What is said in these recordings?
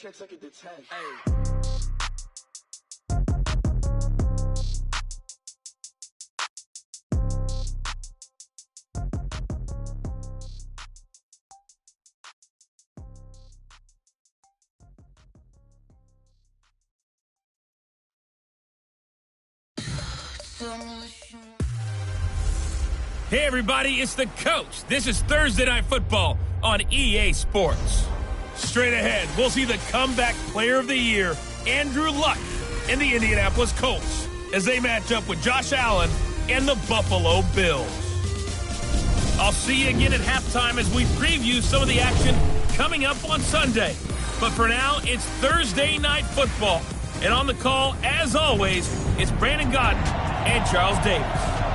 check second to 10. Hey. Hey everybody, it's the Coach. This is Thursday Night Football on EA Sports. Straight ahead, we'll see the comeback player of the year, Andrew Luck, and the Indianapolis Colts as they match up with Josh Allen and the Buffalo Bills. I'll see you again at halftime as we preview some of the action coming up on Sunday. But for now, it's Thursday Night Football. And on the call, as always, it's Brandon Godden and Charles Davis.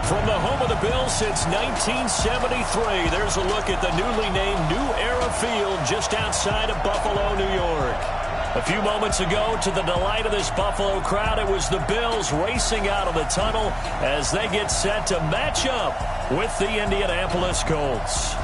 From the home of the Bills since 1973, there's a look at the newly named New Era Field just outside of Buffalo, New York. A few moments ago, to the delight of this Buffalo crowd, it was the Bills racing out of the tunnel as they get set to match up with the Indianapolis Colts.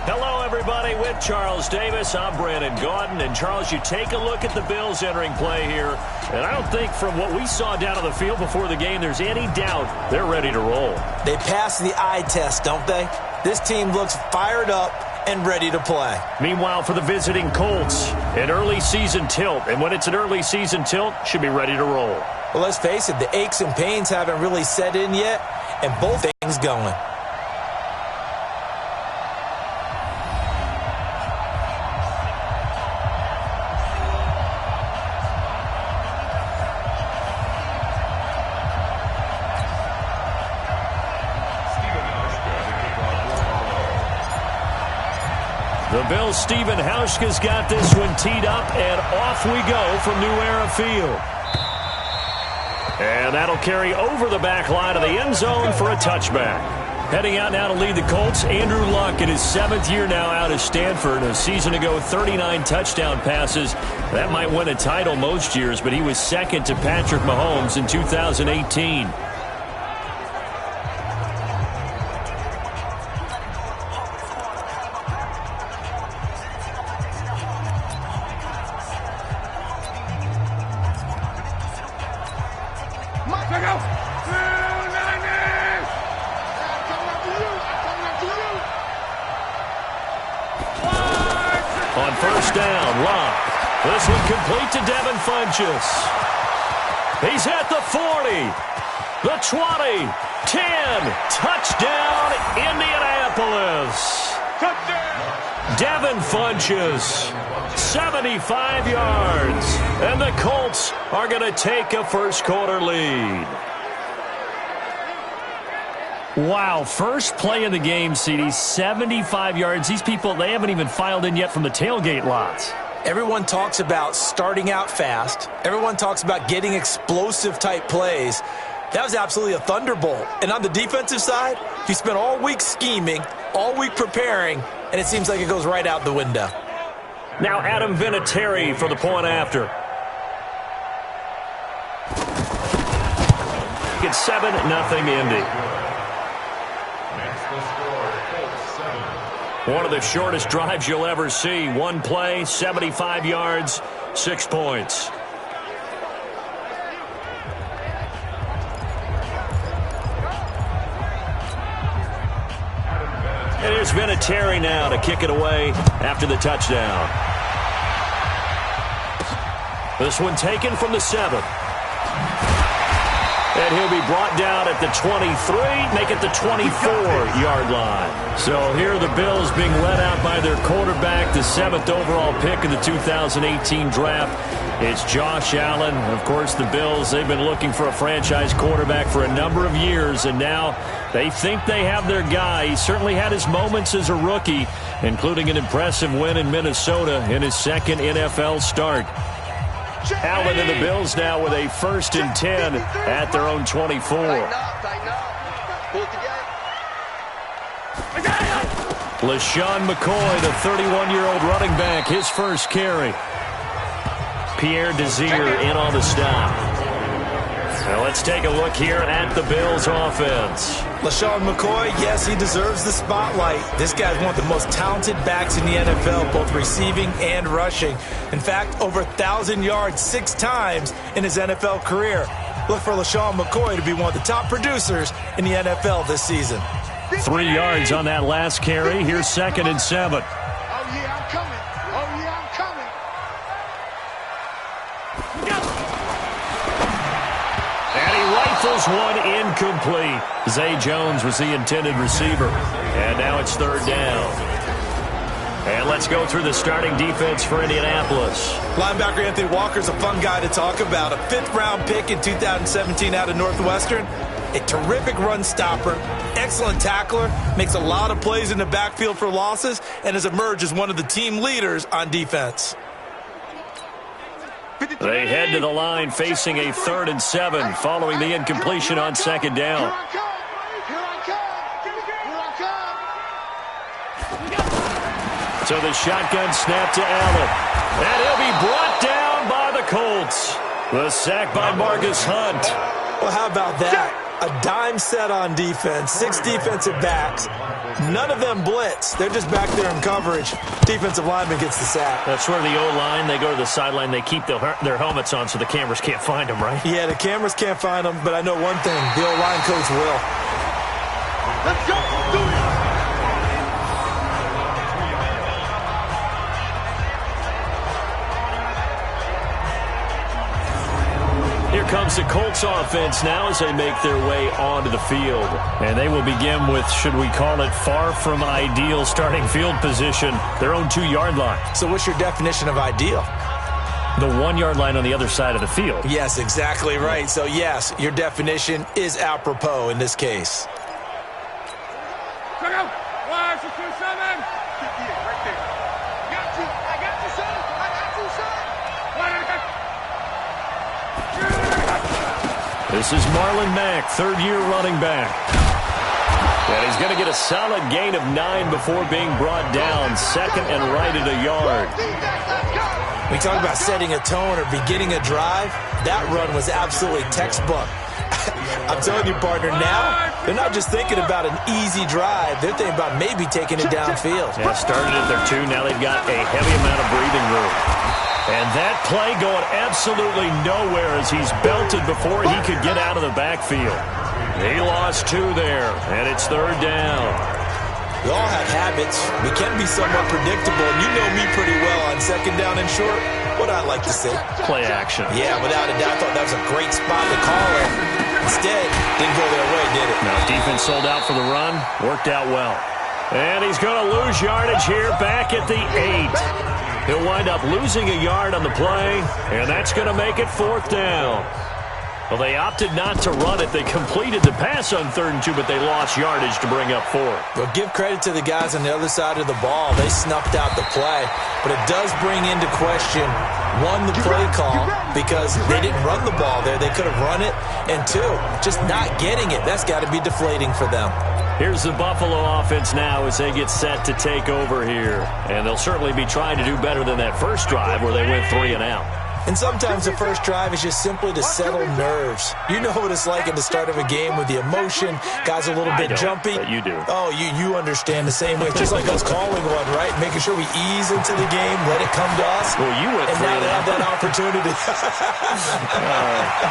Hello, everybody, with Charles Davis. I'm Brandon Gaudin. And, Charles, you take a look at the Bills entering play here, and I don't think from what we saw down on the field before the game there's any doubt they're ready to roll. They passed the eye test, don't they? This team looks fired up and ready to play. Meanwhile, for the visiting Colts, an early season tilt. And when it's an early season tilt, should be ready to roll. Well, let's face it, the aches and pains haven't really set in yet, and both things going. The Bills' Stephen Hauschka's got this one teed up, and off we go from New Era Field. And that'll carry over the back line of the end zone for a touchback. Heading out now to lead the Colts, Andrew Luck in his 7th year now out of Stanford. A season ago, 39 touchdown passes. That might win a title most years, but he was second to Patrick Mahomes in 2018. On first down, Luck. This one complete to Devin Funchess. He's at the 40, the 20, 10. Touchdown, Indianapolis. Touchdown. Devin Funchess, 75 yards. And the Colts are going to take a first-quarter lead. Wow, first play of the game, CD, 75 yards. These people, they haven't even filed in yet from the tailgate lots. Everyone talks about starting out fast. Everyone talks about getting explosive-type plays. That was absolutely a thunderbolt. And on the defensive side, you spent all week scheming, all week preparing, and it seems like it goes right out the window. Now Adam Vinatieri for the point after. It's 7-0 Indy. One of the shortest drives you'll ever see. One play, 75 yards, 6 points. And here's Vinatieri now to kick it away after the touchdown. This one taken from the 7. And he'll be brought down at the 23, make it the 24-yard line. So here are the Bills being led out by their quarterback, the 7th overall pick in the 2018 draft. It's Josh Allen. Of course, the Bills, they've been looking for a franchise quarterback for a number of years, and now they think they have their guy. He certainly had his moments as a rookie, including an impressive win in Minnesota in his second NFL start. Allen and the Bills now with a 1st and 10 at their own 24. LaShawn McCoy, the 31-year-old running back, his first carry. Pierre Desir in on the stop. Now let's take a look here at the Bills offense. LaShawn McCoy, yes, he deserves the spotlight. This guy's one of the most talented backs in the NFL, both receiving and rushing. In fact, over 1,000 yards 6 times in his NFL career. Look for LaShawn McCoy to be one of the top producers in the NFL this season. 3 yards on that last carry. Here's 2nd and 7. Oh, yeah, I'm coming. Oh, yeah, I'm coming. And he rifles one incomplete. Zay Jones was the intended receiver. And now it's 3rd down. And let's go through the starting defense for Indianapolis. Linebacker Anthony Walker's a fun guy to talk about. A 5th-round pick in 2017 out of Northwestern. A terrific run stopper, excellent tackler, makes a lot of plays in the backfield for losses, and has emerged as one of the team leaders on defense. They head to the line facing a 3rd and 7 following the incompletion on 2nd down. So the shotgun snap to Allen. And he'll be brought down by the Colts. The sack by Marcus Hunt. Well, how about that? A dime set on defense, 6 defensive backs. None of them blitz. They're just back there in coverage. Defensive lineman gets the sack. That's where the O-line, they go to the sideline, they keep their helmets on so the cameras can't find them, right? Yeah, the cameras can't find them, but I know one thing. The O-line coach will. Let's go. Do it. Here comes the Colts offense now as they make their way onto the field. And they will begin with, should we call it, far from ideal starting field position, their own 2-yard line. So what's your definition of ideal? The 1-yard line on the other side of the field. Yes, exactly right. So, yes, your definition is apropos in this case. Check out. 1, 6, 7. Right there. Got you. I got you, son. I got you, son. This is Marlon Mack, 3rd-year running back. And he's going to get a solid gain of 9 before being brought down. 2nd and right at a yard. We talk about setting a tone or beginning a drive. That run was absolutely textbook. I'm telling you, partner, now they're not just thinking about an easy drive. They're thinking about maybe taking it downfield. Yeah, started at their 2. Now they've got a heavy amount of breathing room. And that play going absolutely nowhere as he's belted before he could get out of the backfield. He lost 2 there, and it's 3rd down. We all have habits. We can be somewhat predictable, and you know me pretty well on 2nd down and short. What I'd like to see. Play action. Yeah, without a doubt, I thought that was a great spot to call it. Instead, didn't go their way, did it? No, defense sold out for the run. Worked out well. And he's going to lose yardage here back at the 8. He'll wind up losing a yard on the play, and that's going to make it 4th down. Well, they opted not to run it. They completed the pass on 3rd and 2, but they lost yardage to bring up 4. Well, give credit to the guys on the other side of the ball. They snuffed out the play, but it does bring into question, 1, the play call, because they didn't run the ball there. They could have run it, and 2, just not getting it. That's got to be deflating for them. Here's the Buffalo offense now as they get set to take over here. And they'll certainly be trying to do better than that first drive where they went 3 and out. And sometimes the first drive is just simply to settle nerves. You know what it's like at the start of a game with the emotion. Guys are a little bit jumpy. But you do. Oh, you understand the same way. It's just like us calling one, right? Making sure we ease into the game, let it come to us. Well, you went 3 and out. And now they have that opportunity.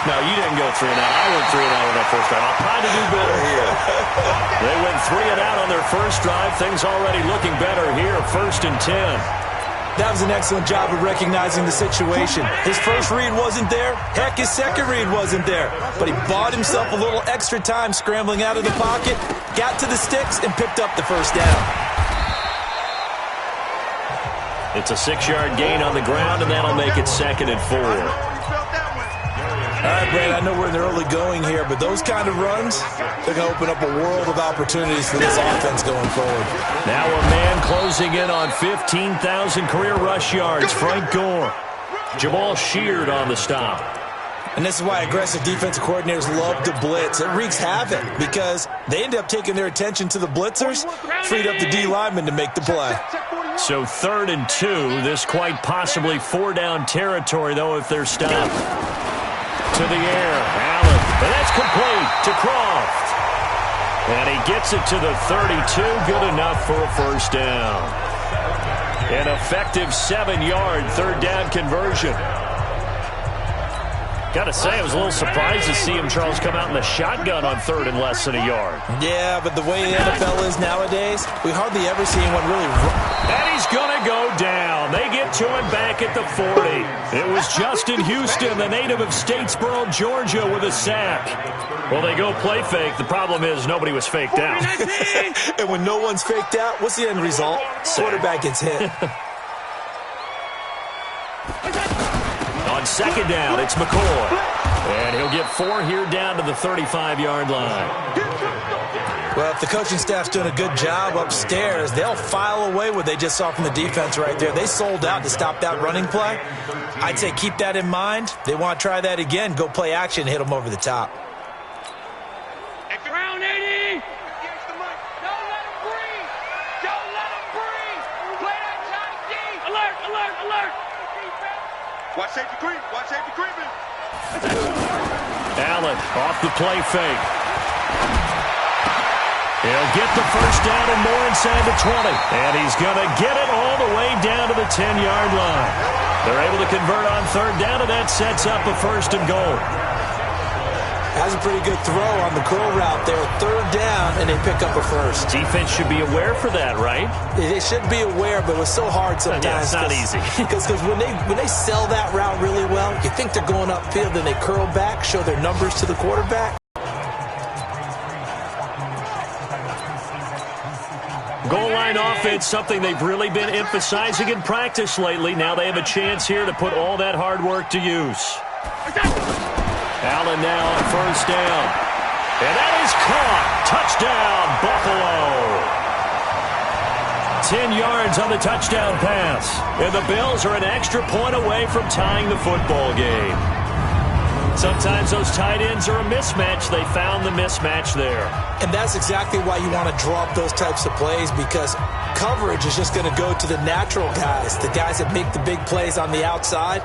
No, you didn't go 3 and out. I went 3 and out on that first drive. I'll try to do better here. They went 3 and out on their first drive. Things already looking better here. 1st and 10. That was an excellent job of recognizing the situation. His first read wasn't there. Heck, his second read wasn't there. But he bought himself a little extra time scrambling out of the pocket, got to the sticks, and picked up the 1st down. It's a 6-yard gain on the ground, and that'll make it 2nd and 4. All right, Brad, I know we're in the early going here, but those kind of runs, they're going to open up a world of opportunities for this offense going forward. Now a man closing in on 15,000 career rush yards, Frank Gore. Jamal Sheard on the stop. And this is why aggressive defensive coordinators love to blitz. It wreaks havoc because they end up taking their attention to the blitzers, freed up the D lineman to make the play. So 3rd and 2, this quite possibly 4-down territory, though, if they're stopped. to the air. Allen. And that's complete to Croft. And he gets it to the 32. Good enough for a first down. An effective 7-yard third down conversion. Got to say, I was a little surprised to see him, Charles, come out in the shotgun on third and less than a yard. Yeah, but the way the NFL is nowadays, we hardly ever see anyone really run. And he's going to go down. They get to him back at the 40. It was Justin Houston, the native of Statesboro, Georgia, with a sack. Well, they go play fake. The problem is nobody was faked out. And when no one's faked out, what's the end result? Quarterback gets hit. On second down, it's McCoy. And he'll get 4 here down to the 35-yard line. Well, if the coaching staff's doing a good job upstairs, they'll file away what they just saw from the defense right there. They sold out to stop that running play. I'd say keep that in mind. They want to try that again. Go play action, hit them over the top. Round 80. Don't let him breathe. Don't let him breathe. Play that tight D. Alert, alert, alert. Watch safety creep. Watch safety creeping. Allen off the play fake. He'll get the first down and more inside the 20. And he's going to get it all the way down to the 10-yard line. They're able to convert on third down, and that sets up a first and goal. That's a pretty good throw on the curl route there. Third down, and they pick up a first. Defense should be aware for that, right? They should be aware, but it was so hard sometimes. Yeah, it's not easy. Because when they sell that route really well, you think they're going upfield, then they curl back, show their numbers to the quarterback. Goal line offense, something they've really been emphasizing in practice lately. Now they have a chance here to put all that hard work to use. Allen now on first down. And that is caught. Touchdown, Buffalo. 10 yards on the touchdown pass. And the Bills are an extra point away from tying the football game. Sometimes those tight ends are a mismatch. They found the mismatch there. And that's exactly why you want to draw up those types of plays, because coverage is just going to go to the natural guys, the guys that make the big plays on the outside.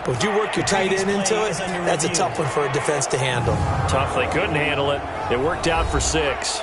But if you work your tight end into it, that's a tough one for a defense to handle. Tough. They couldn't handle it. It worked out for 6.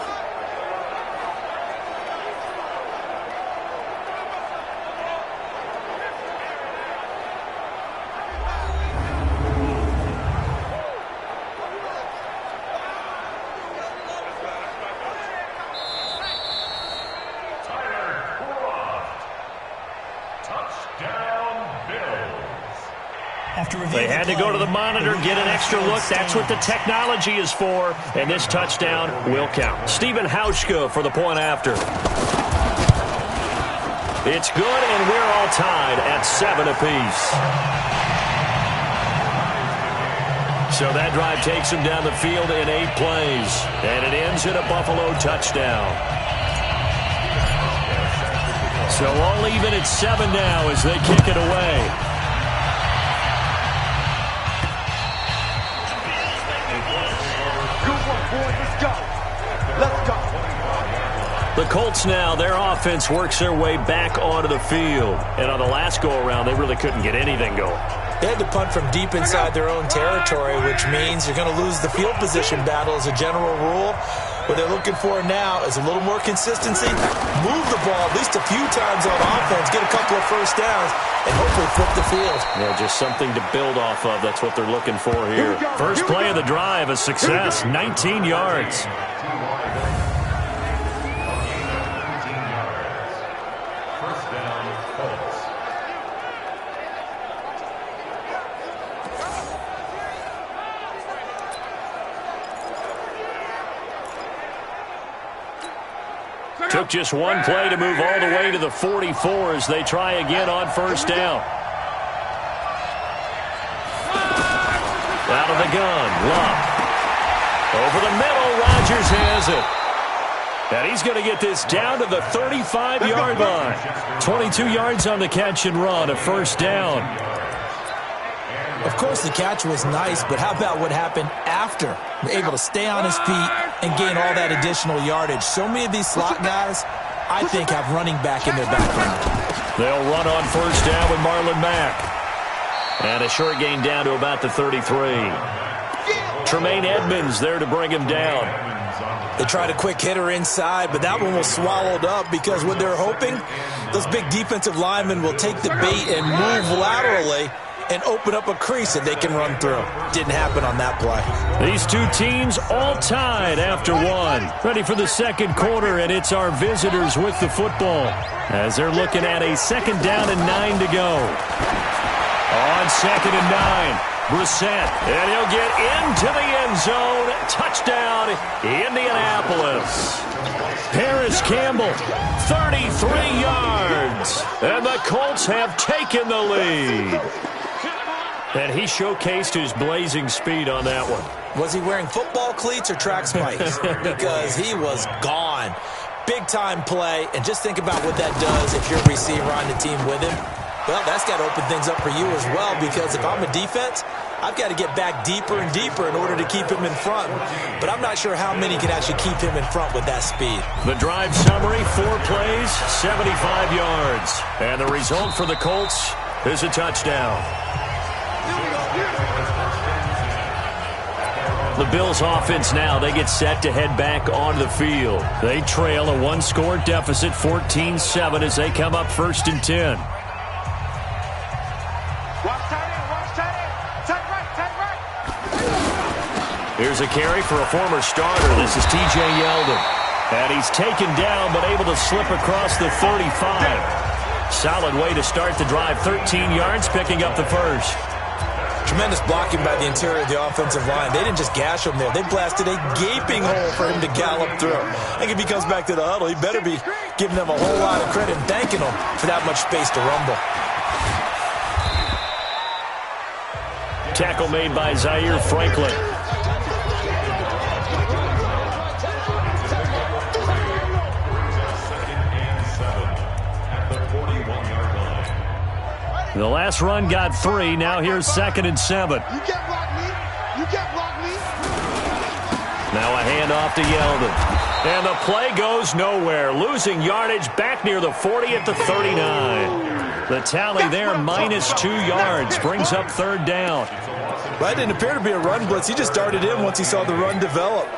They had to go to the monitor, get an extra look. That's what the technology is for. And this touchdown will count. Stephen Hauschka for the point after. It's good, and we're all tied at 7 apiece. So that drive takes them down the field in 8 plays. And it ends in a Buffalo touchdown. So all even at 7 now as they kick it away. The Colts now, their offense works their way back onto the field. And on the last go-around, they really couldn't get anything going. They had to punt from deep inside their own territory, which means you're going to lose the field position battle as a general rule. What they're looking for now is a little more consistency. Move the ball at least a few times on offense, get a couple of first downs, and hopefully flip the field. Yeah, just something to build off of. That's what they're looking for here. First play of the drive, a success, 19 yards. Took just one play to move all the way to the 44 as they try again on first down. Out of the gun, Luck. Over the middle, Rodgers has it. And he's going to get this down to the 35-yard line. 22 yards on the catch and run, a first down. Of course, the catch was nice, but how about what happened after? Able to stay on his feet and gain all that additional yardage. So many of these slot guys, I think, have running back in their background. They'll run on first down with Marlon Mack. And a short gain down to about the 33. Tremaine Edmonds there to bring him down. They tried a quick hitter inside, but that one was swallowed up because what they're hoping, those big defensive linemen will take the bait and move laterally and open up a crease that they can run through. Didn't happen on that play. These two teams all tied after one. Ready for the second quarter, and it's our visitors with the football as they're looking at a 2nd down and 9 to go. On 2nd and 9, Brissett, and he'll get into the end zone. Touchdown, Indianapolis. Paris Campbell, 33 yards, and the Colts have taken the lead. And he showcased his blazing speed on that one. Was he wearing football cleats or track spikes? Because he was gone. Big-time play, and just think about what that does if you're a receiver on the team with him. Well, that's got to open things up for you as well, because if I'm a defense, I've got to get back deeper and deeper in order to keep him in front. But I'm not sure how many can actually keep him in front with that speed. The drive summary, 4 plays, 75 yards. And the result for the Colts is a touchdown. The Bills offense now, they get set to head back onto the field. They trail a 1-score deficit, 14-7, as they come up 1st and 10. Here's a carry for a former starter. This is T.J. Yeldon. And he's taken down, but able to slip across the 35. Solid way to start the drive. 13 yards, picking up the first. Tremendous blocking by the interior of the offensive line. They didn't just gash him there. They blasted a gaping hole for him to gallop through. I think if he comes back to the huddle, he better be giving them a whole lot of credit and thanking them for that much space to rumble. Tackle made by Zaire Franklin. The last run got 3. Now here's 2nd and 7. You can't block me. You can't block me. Now a handoff to Yeldon. And the play goes nowhere. Losing yardage back near the 40 at the 39. The tally there, -2 yards. Brings up 3rd down. Well, it didn't appear to be a run blitz. He just darted in once he saw the run develop.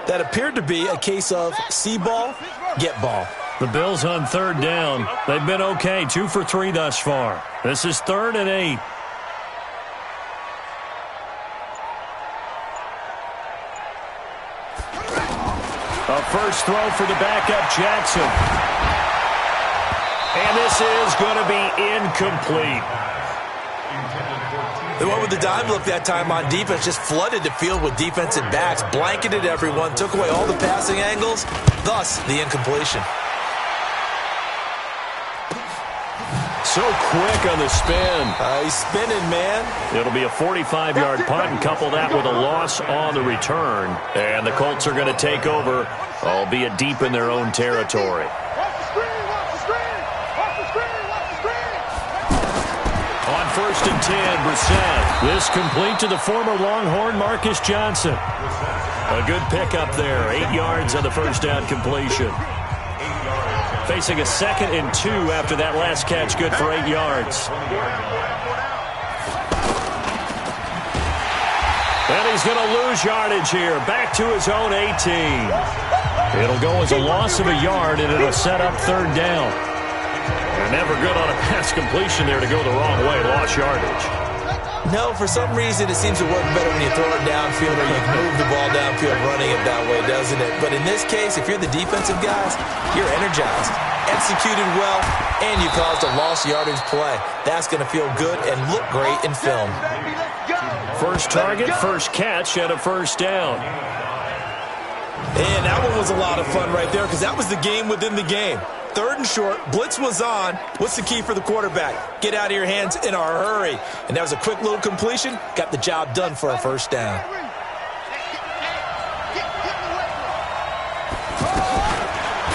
That appeared to be a case of see ball, get ball. The Bills on 3rd down. They've been okay, 2 for 3 thus far. This is 3rd and 8. A first throw for the backup, Jackson. And this is going to be incomplete. They went with the dime look that time on defense, just flooded the field with defensive backs, blanketed everyone, took away all the passing angles, thus the incompletion. So quick on the spin. He's spinning, man. It'll be a 45-yard punt, and couple that with a loss on the return. And the Colts are going to take over, albeit deep in their own territory. On 1st and 10, Brissett. This complete to the former Longhorn Marcus Johnson. A good pickup there. 8 yards on the first down completion. Facing a 2nd and 2 after that last catch, good for 8 yards. And he's going to lose yardage here. Back to his own 18. It'll go as a loss of a yard, and it'll set up 3rd down. And never good on a pass completion there to go the wrong way. Lost yardage. No, for some reason it seems to work better when you throw it downfield or you move the ball downfield running it that way, doesn't it? But in this case, if you're the defensive guys, you're energized, executed well, and you caused a lost yardage play. That's going to feel good and look great in film. First target, first catch, and a first down. And that one was a lot of fun right there because that was the game within the game. 3rd and short, blitz was on. What's the key for the quarterback? Get out of your hands in a hurry. And that was a quick little completion. Got the job done for a first down.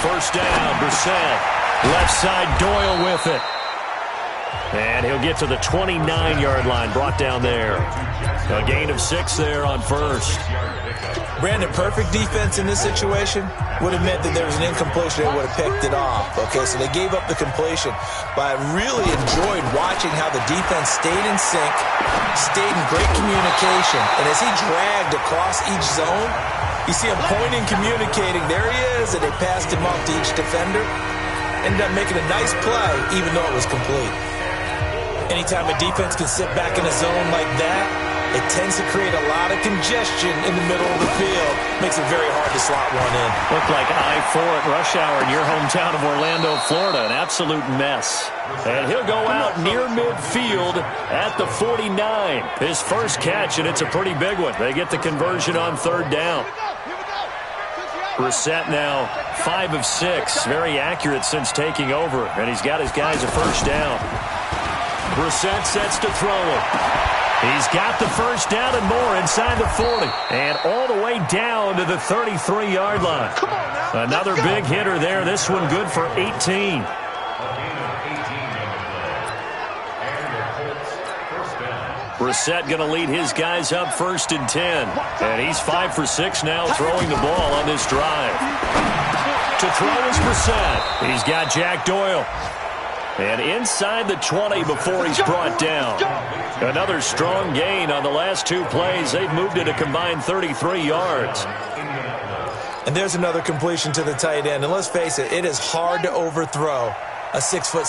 First down, Brissett. Left side, Doyle with it. And he'll get to the 29-yard line, brought down there. A gain of 6 there on first. Brandon, perfect defense in this situation would have meant that there was an incompletion. They would have picked it off. Okay, so they gave up the completion. But I really enjoyed watching how the defense stayed in sync, stayed in great communication. And as he dragged across each zone, you see him pointing, communicating. There he is, and they passed him off to each defender. Ended up making a nice play, even though it was complete. Anytime a defense can sit back in a zone like that, it tends to create a lot of congestion in the middle of the field. Makes it very hard to slot one in. Looked like I-4 at rush hour in your hometown of Orlando, Florida. An absolute mess. And he'll go out near midfield at the 49. His first catch, and it's a pretty big one. They get the conversion on third down. Brissett now 5 of 6. Very accurate since taking over. And he's got his guys a first down. Brissett sets to throw it. He's got the first down and more inside the 40. And all the way down to the 33-yard line. Another big hitter there. This one good for 18. Brissett going to lead his guys up 1st and 10. And he's 5 for 6 now throwing the ball on this drive. To throw is Brissett. He's got Jack Doyle. And inside the 20 before he's brought down. Another strong gain on the last 2 plays. They've moved it a combined 33 yards. And there's another completion to the tight end. And let's face it, it is hard to overthrow a 6'6"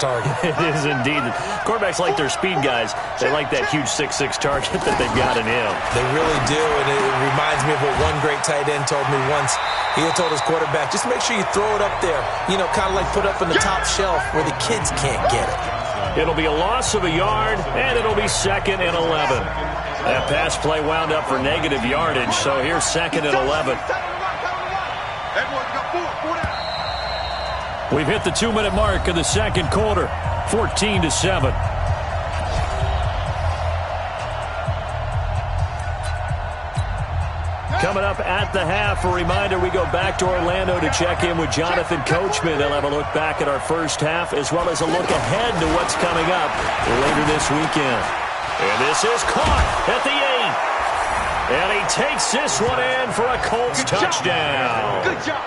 target. It is indeed. Quarterbacks like their speed guys. They like that huge 6'6" target that they've got in him. They really do, and it reminds me of what one great tight end told me once. He had told his quarterback, just make sure you throw it up there, you know, kind of like put up in the top shelf where the kids can't get it. It'll be a loss of a yard, and it'll be 2nd and 11. That pass play wound up for negative yardage, so here's 2nd and 11. We've hit the 2-minute mark of the second quarter, 14-7. Coming up at the half, a reminder, we go back to Orlando to check in with Jonathan Coachman. They'll have a look back at our first half as well as a look ahead to what's coming up later this weekend. And this is caught at the 8. And he takes this one in for a Colts touchdown. Good job.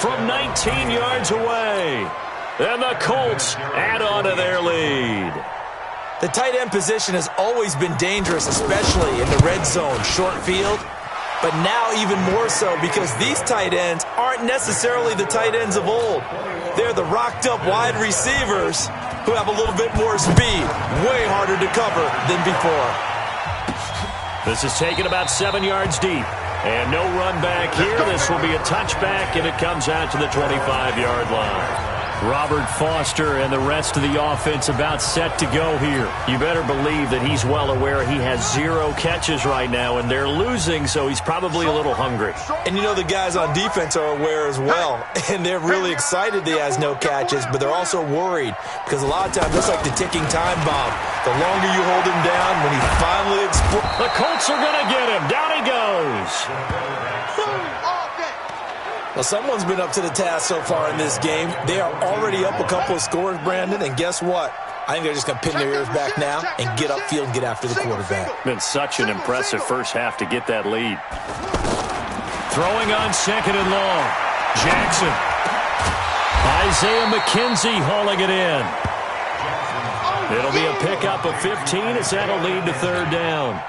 From 19 yards away. And the Colts add on to their lead. The tight end position has always been dangerous, especially in the red zone, short field. But now even more so because these tight ends aren't necessarily the tight ends of old. They're the rocked-up wide receivers who have a little bit more speed. Way harder to cover than before. This is taken about 7 yards deep. And no run back here. This will be a touchback, and it comes out to the 25-yard line. Robert Foster and the rest of the offense about set to go here. You better believe that he's well aware he has 0 catches right now, and they're losing, so he's probably a little hungry. And you know the guys on defense are aware as well, and they're really excited that he has no catches, but they're also worried because a lot of times it's like the ticking time bomb. The longer you hold him down, when he finally explodes. The Colts are going to get him. Down he goes. Well, someone's been up to the task so far in this game. They are already up a couple of scores, Brandon, and guess what? I think they're just going to pin their ears back now and get upfield and get after the quarterback. Been such an impressive first half to get that lead. Throwing on 2nd and long. Jackson. Isaiah McKenzie hauling it in. It'll be a pickup of 15 as that'll lead to 3rd down.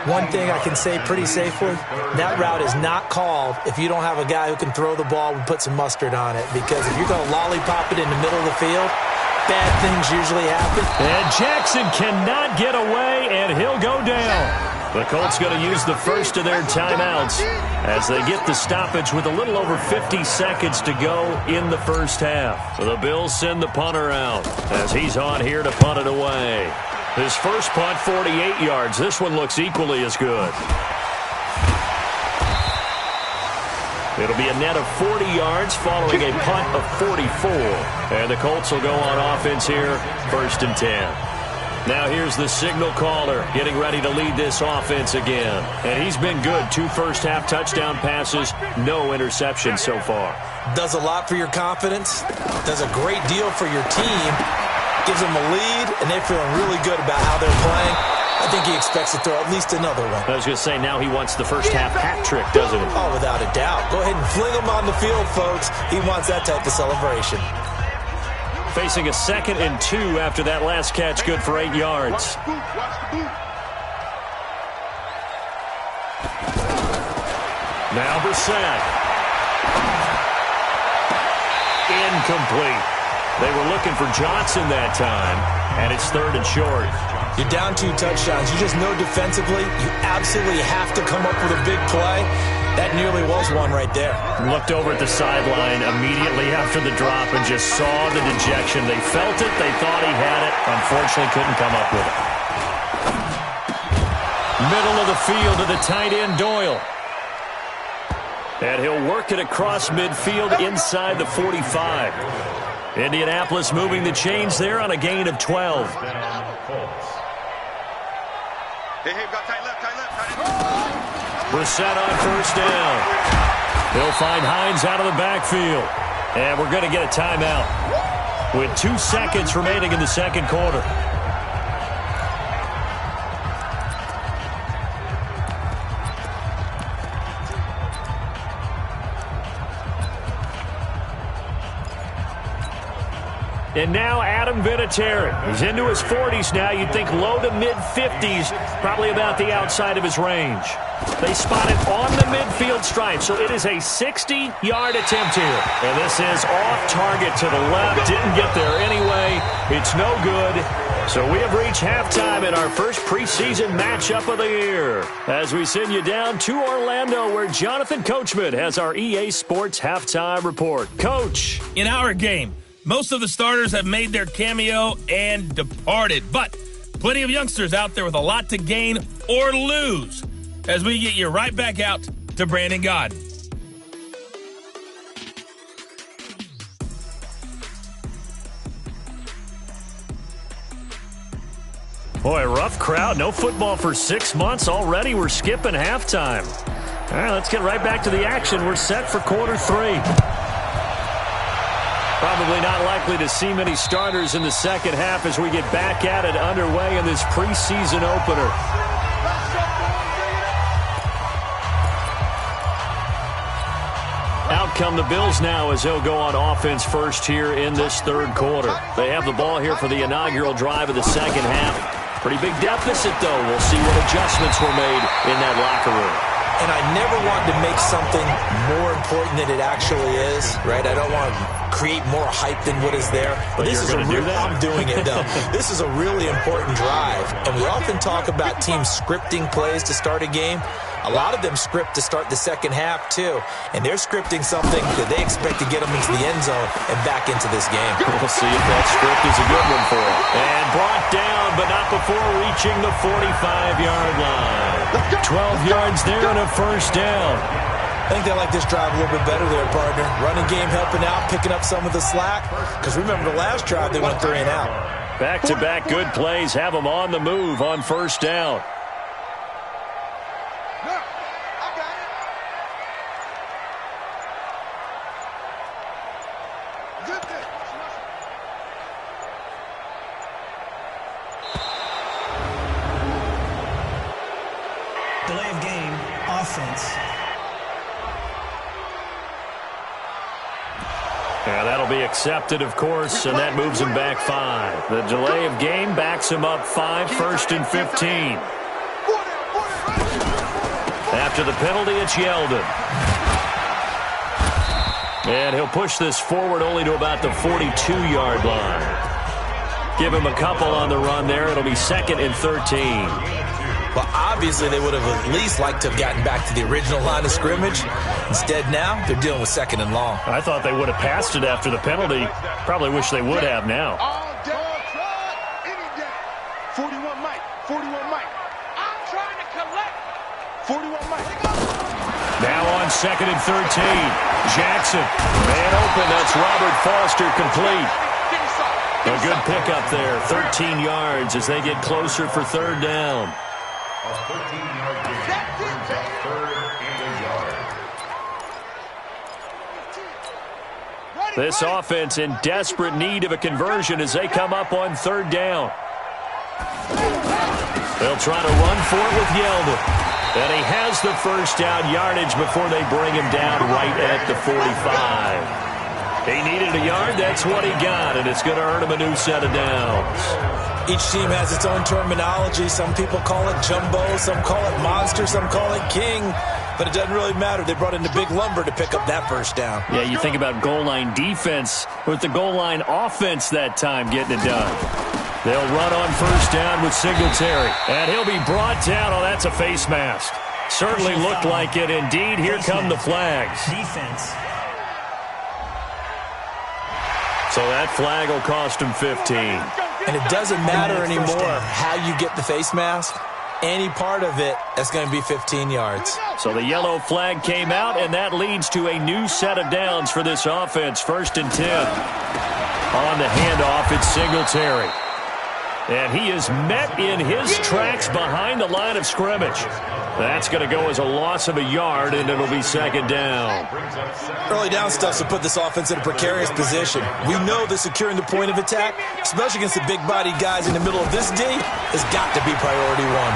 One thing I can say pretty safely, that route is not called if you don't have a guy who can throw the ball and put some mustard on it. Because if you're going to lollipop it in the middle of the field, bad things usually happen. And Jackson cannot get away, and he'll go down. The Colts going to use the first of their timeouts as they get the stoppage with a little over 50 seconds to go in the first half. The Bills send the punter out as he's on here to punt it away. His first punt, 48 yards. This one looks equally as good. It'll be a net of 40 yards following a punt of 44. And the Colts will go on offense here, 1st and 10. Now here's the signal caller getting ready to lead this offense again. And he's been good. 2 first-half touchdown passes, no interceptions so far. Does a lot for your confidence. Does a great deal for your team. gives them a lead, and they're feeling really good about how they're playing. I think he expects to throw at least another one. I was going to say, now he wants the first half hat trick, doesn't he? Oh, without a doubt. Go ahead and fling him on the field, folks. He wants that type of celebration. Facing a 2nd and 2 after that last catch, good for 8 yards. Now Brissett. Incomplete. They were looking for Johnson that time, and it's 3rd and short. You're down 2 touchdowns. You just know defensively you absolutely have to come up with a big play. That nearly was one right there. Looked over at the sideline immediately after the drop and just saw the dejection. They felt it. They thought he had it. Unfortunately, couldn't come up with it. Middle of the field to the tight end, Doyle. And he'll work it across midfield inside the 45. Indianapolis moving the chains there on a gain of 12. Hey, got tight left, tight left. Brissett on first down. He'll find Hines out of the backfield. And we're going to get a timeout with 2 seconds remaining in the second quarter. And now Adam Vinatieri. He's into his 40s now. You'd think low to mid-50s, probably about the outside of his range. They spot it on the midfield stripe, so it is a 60-yard attempt here. And this is off target to the left. Didn't get there anyway. It's no good. So we have reached halftime in our first preseason matchup of the year, as we send you down to Orlando, where Jonathan Coachman has our EA Sports halftime report. Coach. In our game, most of the starters have made their cameo and departed, but plenty of youngsters out there with a lot to gain or lose as we get you right back out to Brandon Gaudin. Boy, rough crowd. No football for 6 months. Already we're skipping halftime. All right, let's get right back to the action. We're set for quarter 3. Probably not likely to see many starters in the second half as we get back at it underway in this preseason opener. Out come the Bills now as they'll go on offense first here in this third quarter. They have the ball here for the inaugural drive of the second half. Pretty big deficit, though. We'll see what adjustments were made in that locker room. And I never wanted to make something more important than it actually is, right? I don't want to create more hype than what is there. But this is I'm doing it, though. This is a really important drive. And we often talk about teams scripting plays to start a game. A lot of them script to start the second half, too. And they're scripting something that they expect to get them into the end zone and back into this game. We'll see if that script is a good one for them. And brought down, but not before reaching the 45-yard line. 12 yards there and a first down. I think they like this drive a little bit better there, partner. Running game helping out, picking up some of the slack. Because remember the last drive, they went 3 and out. Back-to-back good plays have them on the move on first down. Delay of game, offense. Yeah, that'll be accepted, of course, and that moves him back 5. The delay of game backs him up 5, 1st and 15. After the penalty, it's Yeldon. And he'll push this forward only to about the 42-yard line. Give him a couple on the run there. It'll be 2nd and 13. Well, obviously, they would have at least liked to have gotten back to the original line of scrimmage. Instead, now, they're dealing with 2nd and long. I thought they would have passed it after the penalty. Probably wish they would have now. 41 Mike. 41 Mike. I'm trying to collect. 41 Mike. Now on 2nd and 13. Jackson. Man open. That's Robert Foster complete. A good pickup there. 13 yards as they get closer for 3rd down. 13-yard gain. 3rd and a yard. This offense in desperate need of a conversion as they come up on third down. They'll try to run for it with Yeldon. And he has the first down yardage before they bring him down right at the 45. He needed a yard. That's what he got, and it's going to earn him a new set of downs. Each team has its own terminology. Some people call it jumbo, some call it monster, some call it king. But it doesn't really matter. They brought in the big lumber to pick up that first down. Yeah, you think about goal line defense with the goal line offense that time getting it done. They'll run on first down with Singletary. And he'll be brought down. Oh, that's a face mask. Certainly looked like it. Indeed, here come the flags. Defense. So that flag will cost him 15. And it doesn't matter anymore how you get the face mask. Any part of it, that's going to be 15 yards. So the yellow flag came out, and that leads to a new set of downs for this offense. 1st and 10. On the handoff, it's Singletary. And he is met in his tracks behind the line of scrimmage. That's going to go as a loss of a yard, and it'll be 2nd down. Early down stuff to put this offense in a precarious position. We know that securing the point of attack, especially against the big-bodied guys in the middle of this D, has got to be priority one.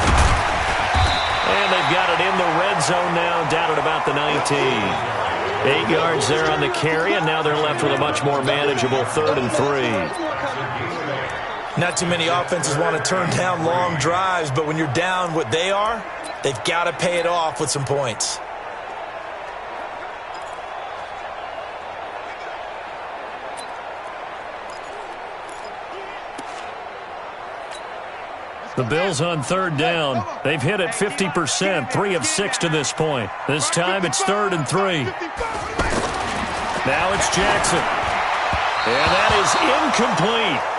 And they've got it in the red zone now, down at about the 19. 8 yards there on the carry, and now they're left with a much more manageable 3rd and 3. Not too many offenses want to turn down long drives, but when you're down what they are, they've got to pay it off with some points. The Bills on 3rd down. They've hit it 50%, 3 of 6 to this point. This time it's 3rd and 3. Now it's Jackson. And that is incomplete.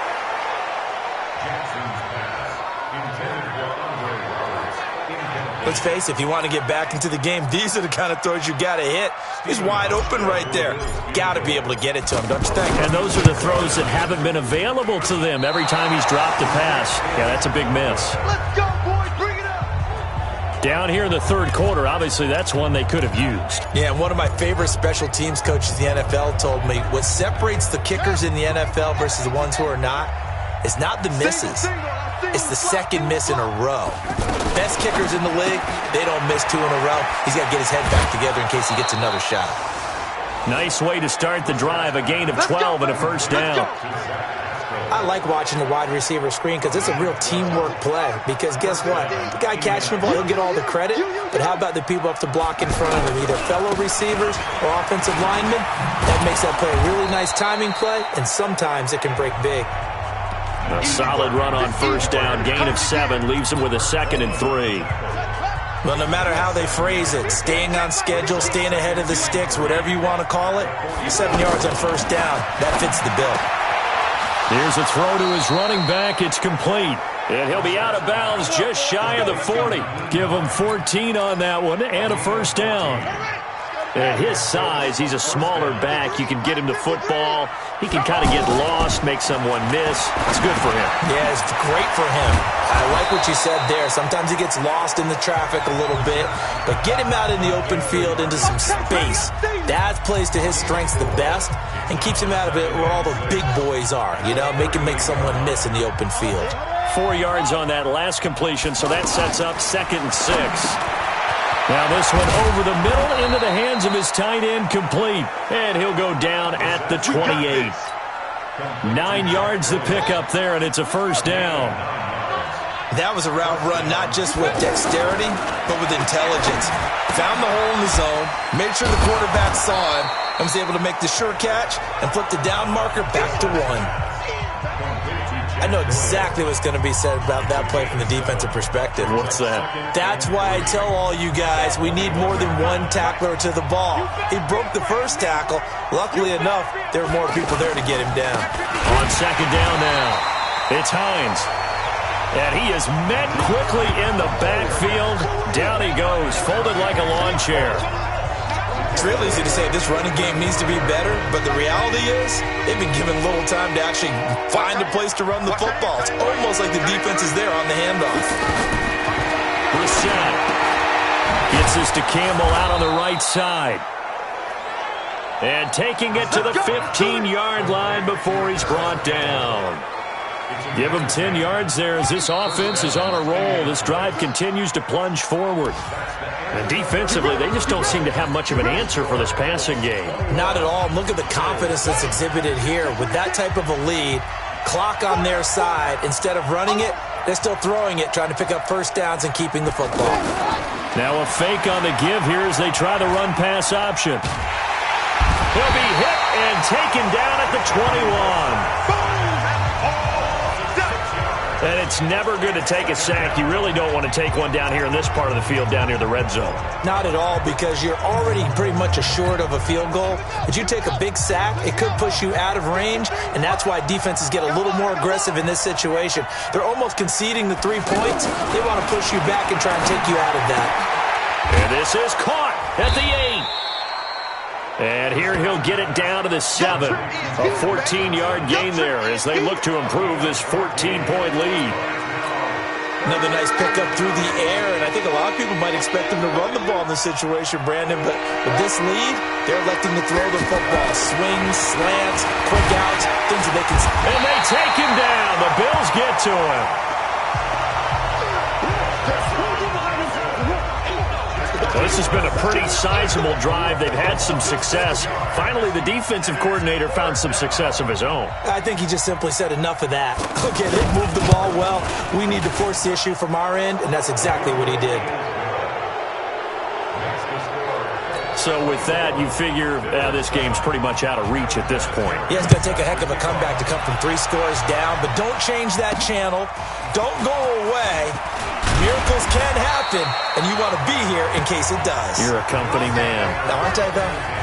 Let's face it, if you want to get back into the game, these are the kind of throws you got to hit. He's wide open right there. Got to be able to get it to him, don't you think? And those are the throws that haven't been available to them every time he's dropped a pass. Yeah, that's a big miss. Let's go, boys. Bring it up. Down here in the 3rd quarter, obviously that's one they could have used. Yeah, and one of my favorite special teams coaches in the NFL told me what separates the kickers in the NFL versus the ones who are not is not the misses. It's the 2nd miss in a row. Best kickers in the league, they don't miss 2 in a row. He's got to get his head back together in case he gets another shot. Nice way to start the drive, a gain of 12 and a first down. I like watching the wide receiver screen because it's a real teamwork play. Because guess what? The guy catching the ball, he'll get all the credit. But how about the people up to block in front of him, either fellow receivers or offensive linemen? That makes that play a really nice timing play, and sometimes it can break big. A solid run on first down, gain of 7, leaves him with a 2nd and 3. Well, no matter how they phrase it, staying on schedule, staying ahead of the sticks, whatever you want to call it, 7 yards on first down, that fits the bill. Here's a throw to his running back. It's complete. And he'll be out of bounds just shy of the 40. Give him 14 on that one and a first down. At his size, he's a smaller back. You can get him to football. He can kind of get lost, make someone miss. It's good for him. Yeah, it's great for him. I like what you said there. Sometimes he gets lost in the traffic a little bit, but get him out in the open field into some space. That plays to his strengths the best and keeps him out of it where all the big boys are, you know, make someone miss in the open field. 4 yards on that last completion, so that sets up 2nd and 6. Now this one over the middle into the hands of his tight end, complete. And he'll go down at the 28. 9 yards the pickup there, and it's a first down. That was a route run not just with dexterity, but with intelligence. Found the hole in the zone, made sure the quarterback saw him, and was able to make the sure catch and flip the down marker back to 1. I know exactly what's going to be said about that play from the defensive perspective. What's that? That's why I tell all you guys we need more than one tackler to the ball. He broke the first tackle. Luckily enough, there were more people there to get him down. On 2nd down now, it's Hines. And he is met quickly in the backfield. Down he goes, folded like a lawn chair. It's real easy to say this running game needs to be better, but the reality is they've been given little time to actually find a place to run the football. It's almost like the defense is there on the handoff. Brissett gets this to Campbell out on the right side. And taking it to the 15-yard line before he's brought down. Give him 10 yards there as this offense is on a roll. This drive continues to plunge forward. And defensively, they just don't seem to have much of an answer for this passing game. Not at all. Look at the confidence that's exhibited here. With that type of a lead, clock on their side, instead of running it, they're still throwing it, trying to pick up first downs and keeping the football. Now a fake on the give here as they try the run-pass option. He'll be hit and taken down at the 21. And it's never good to take a sack. You really don't want to take one down here in this part of the field, down near the red zone. Not at all, because you're already pretty much assured of a field goal. If you take a big sack, it could push you out of range, and that's why defenses get a little more aggressive in this situation. They're almost conceding the 3 points. They want to push you back and try and take you out of that. And this is caught at the 8. And here he'll get it down to the 7. A 14-yard gain there as they look to improve this 14-point lead. Another nice pickup through the air, and I think a lot of people might expect them to run the ball in this situation, Brandon, but with this lead, they're electing to throw the football. Swings, slants, quick outs, things that they can... And they take him down. The Bills get to him. Well, this has been a pretty sizable drive. They've had some success. Finally, the defensive coordinator found some success of his own. I think he just simply said enough of that. Okay, they moved the ball well. We need to force the issue from our end, and that's exactly what he did. So with that, you figure this game's pretty much out of reach at this point. Yeah, it's going to take a heck of a comeback to come from 3 scores down, but don't change that channel. Don't go away. Miracles can happen, and you want to be here in case it does. You're a company man. Now, aren't I, though?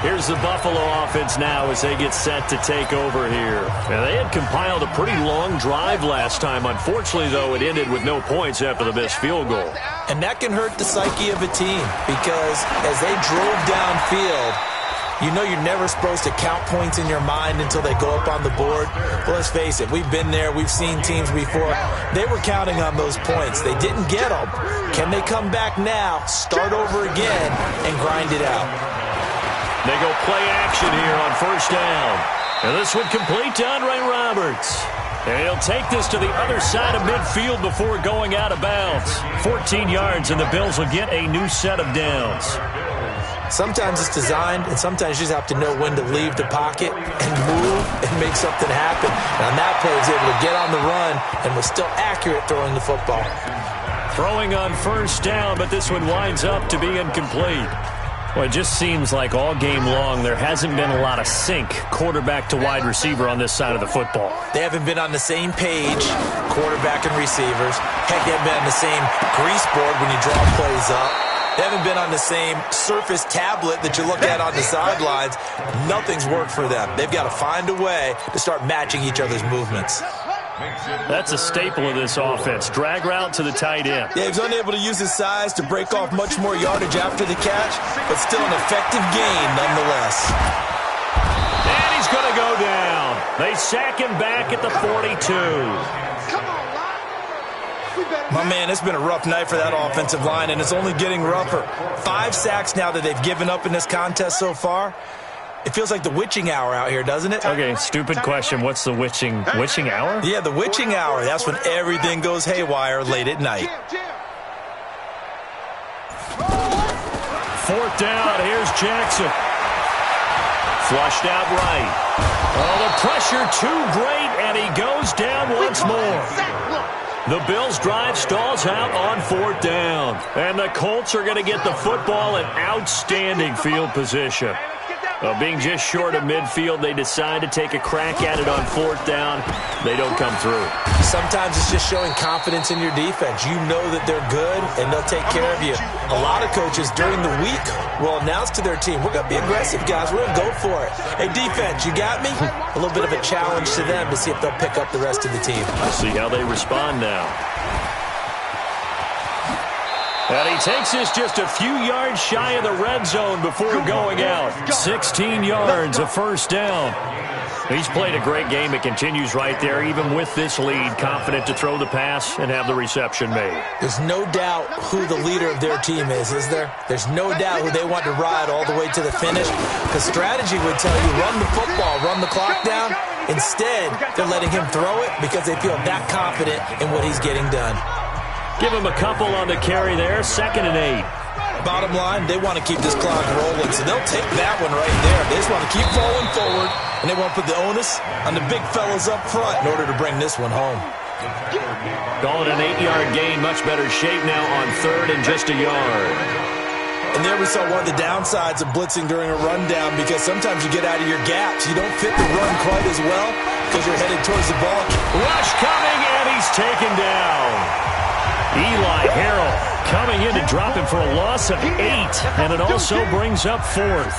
Here's the Buffalo offense now as they get set to take over here. Now, they had compiled a pretty long drive last time. Unfortunately, though, it ended with no points after the missed field goal. And that can hurt the psyche of a team because as they drove downfield, you know you're never supposed to count points in your mind until they go up on the board. Well, let's face it, we've been there. We've seen teams before. They were counting on those points. They didn't get them. Can they come back now, start over again, and grind it out? They go play action here on first down. And this would complete to Andre Roberts. And he'll take this to the other side of midfield before going out of bounds. 14 yards, and the Bills will get a new set of downs. Sometimes it's designed, and sometimes you just have to know when to leave the pocket and move and make something happen. And on that play, he was able to get on the run and was still accurate throwing the football. Throwing on first down, but this one winds up to be incomplete. Well, it just seems like all game long there hasn't been a lot of sync quarterback to wide receiver on this side of the football. They haven't been on the same page, quarterback and receivers. Heck, they haven't been on the same grease board when you draw plays up. They haven't been on the same Surface tablet that you look at on the sidelines. Nothing's worked for them. They've got to find a way to start matching each other's movements. That's a staple of this offense. Drag route to the tight end. Yeah, he was unable to use his size to break off much more yardage after the catch, but still an effective gain nonetheless. And he's going to go down. They sack him back at the 42. My man, it's been a rough night for that offensive line, and it's only getting rougher. 5 sacks now that they've given up in this contest so far. It feels like the witching hour out here, doesn't it? Okay, stupid question. What's the witching hour? Yeah, the witching hour. That's when everything goes haywire late at night. 4th down. Here's Jackson. Flushed out right. Oh, the pressure too great, and he goes down once more. The Bills' drive stalls out on 4th down. And the Colts are going to get the football in outstanding field position. Well, being just short of midfield, they decide to take a crack at it on 4th down. They don't come through. Sometimes it's just showing confidence in your defense. You know that they're good, and they'll take care of you. A lot of coaches during the week will announce to their team, we're going to be aggressive, guys. We're going to go for it. Hey, defense, you got me? A little bit of a challenge to them to see if they'll pick up the rest of the team. We'll see how they respond now. And he takes this just a few yards shy of the red zone before going out. 16 yards, a first down. He's played a great game. It continues right there, even with this lead, confident to throw the pass and have the reception made. There's no doubt who the leader of their team is there? There's no doubt who they want to ride all the way to the finish. Because strategy would tell you, run the football, run the clock down. Instead, they're letting him throw it because they feel that confident in what he's getting done. Give him a couple on the carry there, 2nd and 8. Bottom line, they want to keep this clock rolling, so they'll take that one right there. They just want to keep falling forward, and they want to put the onus on the big fellas up front in order to bring this one home. Call it an 8-yard gain, much better shape now on 3rd and just a yard. And there we saw one of the downsides of blitzing during a rundown, because sometimes you get out of your gaps. You don't fit the run quite as well because you're headed towards the ball. Rush coming, and he's taken down. Eli Harrell coming in to drop him for a loss of 8, and it also brings up 4th.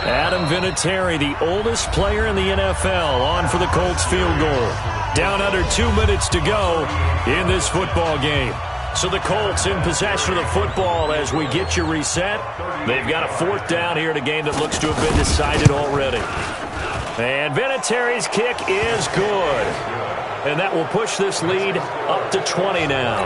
Adam Vinatieri, the oldest player in the NFL, on for the Colts field goal. Down under 2 minutes to go in this football game. So the Colts in possession of the football as we get you reset. They've got a 4th down here in a game that looks to have been decided already. And Vinatieri's kick is good. And that will push this lead up to 20 now.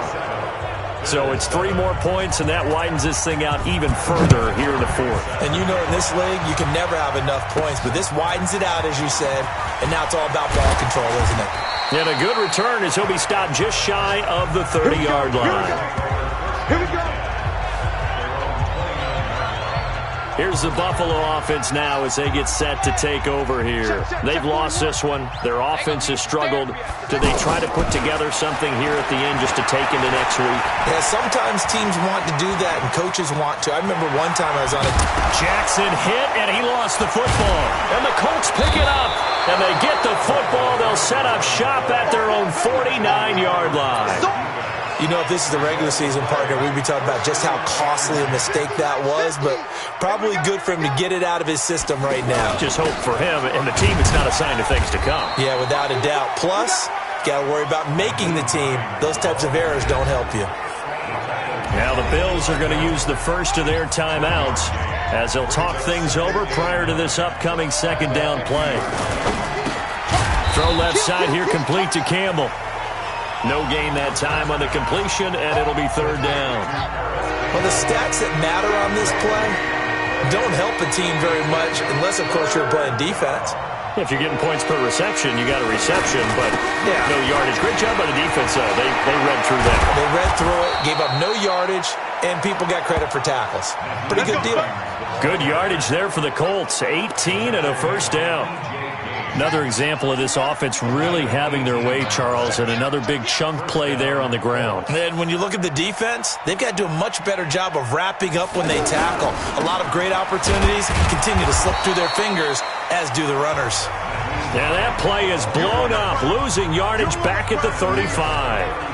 So it's 3 more points, and that widens this thing out even further here in the 4th. And you know in this league, you can never have enough points, but this widens it out, as you said, and now it's all about ball control, isn't it? And a good return as he'll be stopped just shy of the 30-yard line. Here we go. Here's the Buffalo offense now as they get set to take over here. They've lost this one. Their offense has struggled. Do they try to put together something here at the end just to take into next week? Yeah, sometimes teams want to do that and coaches want to. I remember one time I was on a... Jackson hit, and he lost the football. And the Colts pick it up, and they get the football. They'll set up shop at their own 49-yard line. You know, if this is the regular season, partner, we'd be talking about just how costly a mistake that was, but probably good for him to get it out of his system right now. Just hope for him and the team it's not a sign of things to come. Yeah, without a doubt. Plus, got to worry about making the team. Those types of errors don't help you. Now the Bills are going to use the first of their timeouts as they'll talk things over prior to this upcoming 2nd down play. Throw left side here, complete to Campbell. No gain that time on the completion, and it'll be 3rd down. Well, the stats that matter on this play don't help a team very much unless, of course, you're playing defense. If you're getting points per reception, you got a reception, but no yardage. Great job by the defense, though. They read through that. They read through it, gave up no yardage, and people got credit for tackles. Pretty good deal. Good yardage there for the Colts. 18 and a 1st down. Another example of this offense really having their way, Charles, and another big chunk play there on the ground. And when you look at the defense, they've got to do a much better job of wrapping up when they tackle. A lot of great opportunities continue to slip through their fingers, as do the runners. Now that play is blown up, losing yardage back at the 35.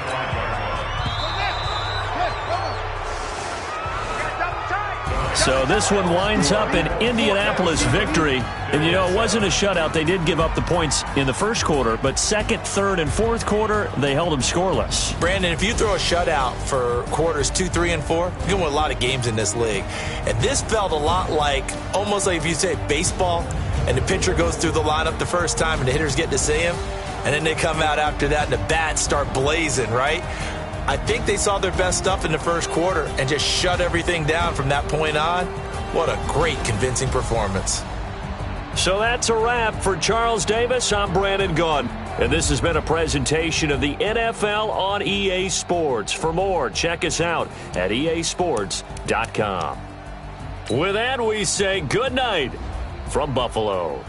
So this one winds up an Indianapolis victory. And, you know, it wasn't a shutout. They did give up the points in the 1st quarter, but 2nd, 3rd, and 4th quarter, they held them scoreless. Brandon, if you throw a shutout for quarters 2, 3, and 4, you're going to win a lot of games in this league. And this felt a lot like, almost like if you say baseball, and the pitcher goes through the lineup the first time, and the hitters get to see him, and then they come out after that, and the bats start blazing, right? I think they saw their best stuff in the 1st quarter and just shut everything down from that point on. What a great, convincing performance. So that's a wrap for Charles Davis. I'm Brandon Gaudin, and this has been a presentation of the NFL on EA Sports. For more, check us out at easports.com. With that, we say good night from Buffalo.